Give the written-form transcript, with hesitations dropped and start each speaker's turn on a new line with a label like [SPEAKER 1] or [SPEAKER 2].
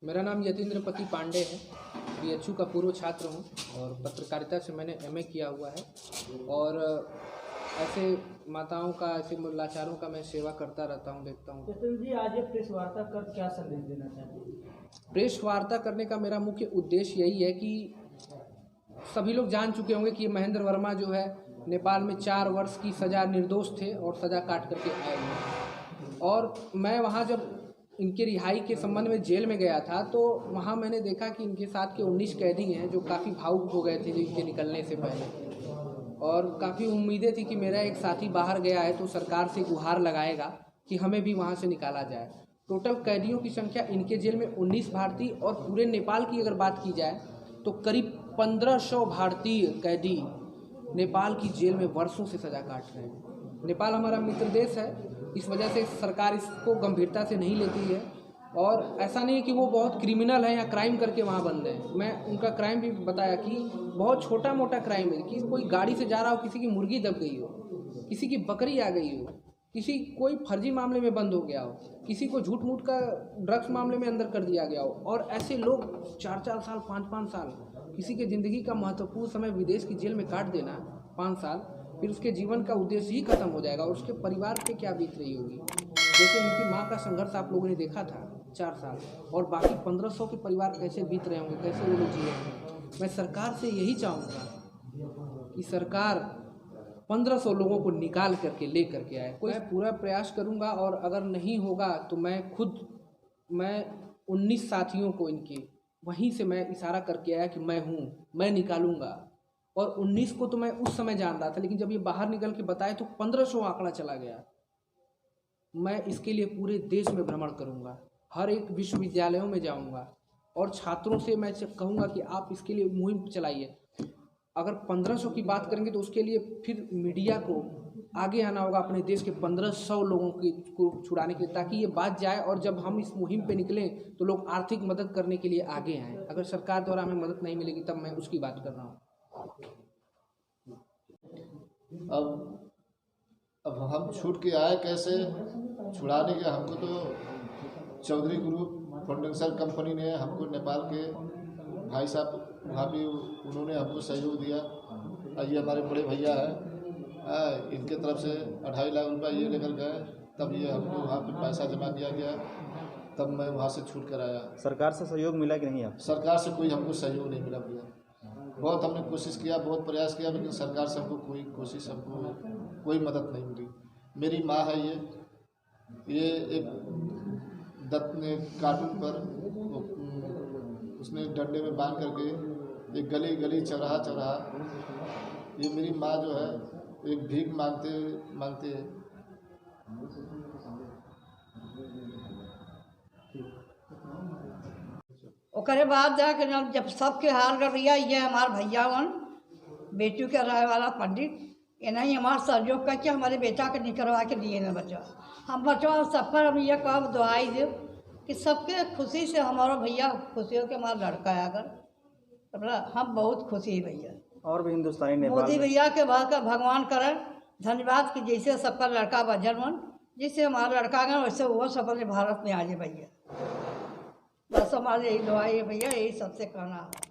[SPEAKER 1] मेरा नाम यतीन्द्रपति पांडे है। बीएचयू का पूर्व छात्र हूँ और पत्रकारिता से मैंने एमए किया हुआ है और ऐसे माताओं का, ऐसे लाचारों का मैं सेवा करता रहता हूँ, देखता हूँ।
[SPEAKER 2] यतीन्द्र जी, आज ये प्रेस वार्ता कर क्या संदेश देना चाहते हैं?
[SPEAKER 1] प्रेस वार्ता करने का मेरा मुख्य उद्देश्य यही है कि सभी लोग जान चुके होंगे कि महेंद्र वर्मा जो है नेपाल में 4 वर्ष की सज़ा निर्दोष थे और सज़ा काट करके आए हुए। और मैं वहाँ जब इनके रिहाई के संबंध में जेल में गया था तो वहाँ मैंने देखा कि इनके साथ के 19 कैदी हैं जो काफ़ी भावुक हो गए थे इनके निकलने से पहले, और काफ़ी उम्मीदें थी कि मेरा एक साथी बाहर गया है तो सरकार से गुहार लगाएगा कि हमें भी वहाँ से निकाला जाए। टोटल कैदियों की संख्या इनके जेल में 19 भारतीय और पूरे नेपाल की अगर बात की जाए तो करीब 1500 भारतीय कैदी नेपाल की जेल में वर्षों से सज़ा काट रहे हैं। नेपाल हमारा मित्र देश है, इस वजह से सरकार इसको गंभीरता से नहीं लेती है। और ऐसा नहीं है कि वो बहुत क्रिमिनल है या क्राइम करके वहाँ बंद हैं। मैं उनका क्राइम भी बताया कि बहुत छोटा मोटा क्राइम है कि कोई गाड़ी से जा रहा हो, किसी की मुर्गी दब गई हो, किसी की बकरी आ गई हो, किसी कोई फर्जी मामले में बंद हो गया हो, किसी को झूठ मूठ का ड्रग्स मामले में अंदर कर दिया गया हो, और ऐसे लोग 4-4 साल 5-5 साल किसी के ज़िंदगी का महत्वपूर्ण समय विदेश की जेल में काट देना 5 साल, फिर उसके जीवन का उद्देश्य ही खत्म हो जाएगा और उसके परिवार पे क्या बीत रही होगी। जैसे उनकी माँ का संघर्ष आप लोगों ने देखा था 4 साल, और बाकी 1500 के परिवार कैसे बीत रहे होंगे, कैसे वो लोग जी रहे होंगे। मैं सरकार से यही चाहूँगा कि सरकार 1500 लोगों को निकाल करके ले करके आए। मैं पूरा प्रयास करूँगा और अगर नहीं होगा तो मैं 19 साथियों को इनके वहीं से मैं इशारा करके आया कि मैं हूँ, मैं निकालूंगा। और 19 को तो मैं उस समय जान रहा था, लेकिन जब ये बाहर निकल के बताए तो 1500 आंकड़ा चला गया। मैं इसके लिए पूरे देश में भ्रमण करूंगा, हर एक विश्वविद्यालयों में जाऊंगा और छात्रों से मैं कहूंगा कि आप इसके लिए मुहिम चलाइए। अगर 1500 की बात करेंगे तो उसके लिए फिर मीडिया को आगे आना होगा अपने देश के 1500 लोगों को छुड़ाने के लिए, ताकि ये बात जाए और जब हम इस मुहिम पे निकलें तो लोग आर्थिक मदद करने के लिए आगे आएँ। अगर सरकार द्वारा हमें मदद नहीं मिलेगी तब मैं उसकी बात कर रहा हूँ।
[SPEAKER 3] अब हम छूट के आए कैसे? छुड़ाने के हमको तो चौधरी ग्रुप फाइनेंशियल कंपनी ने हमको, नेपाल के भाई साहब वहाँ भी उन्होंने हमको सहयोग दिया। ये हमारे बड़े भैया हैं, इनके तरफ से 2.5 लाख रुपया ये लेकर गए, तब ये हमको वहाँ पे पैसा जमा किया गया, तब मैं वहाँ से छूट कर आया।
[SPEAKER 4] सरकार से सहयोग मिला कि नहीं? आप
[SPEAKER 3] सरकार से कोई हमको सहयोग नहीं मिला भैया। बहुत हमने कोशिश किया, बहुत प्रयास किया, लेकिन सरकार से हमको कोई मदद नहीं मिली। मेरी माँ है ये एक दत्त ने कार्टून पर उसने डंडे में बांध करके एक गली गली चौराहा ये मेरी माँ जो है एक भीख मांगते
[SPEAKER 5] ओकरे बाद जाके जब सबके हार कर भैया ये हमारे भैया बेटू के राय वाला पंडित नहीं हमारे सहयोग करके हमारे बेटा के निकलवा के दिए ना बच्चा। हम बच्चा सब पर हम ये कब दुआई दे कि सबके खुशी से हमारा भैया खुशी हो के हमारा लड़का है। अगर हम बहुत खुशी है भैया।
[SPEAKER 4] और भी हिंदुस्तानी नेपाल
[SPEAKER 5] मोदी भैया के बाद का भगवान करें धन्यवाद कि जैसे सबका लड़का बजरमन, जैसे हमारा लड़का है वैसे वो सब भारत में आ जाए भैया। बस हमारे यही दुआ है भैया, यही सबसे कहना है।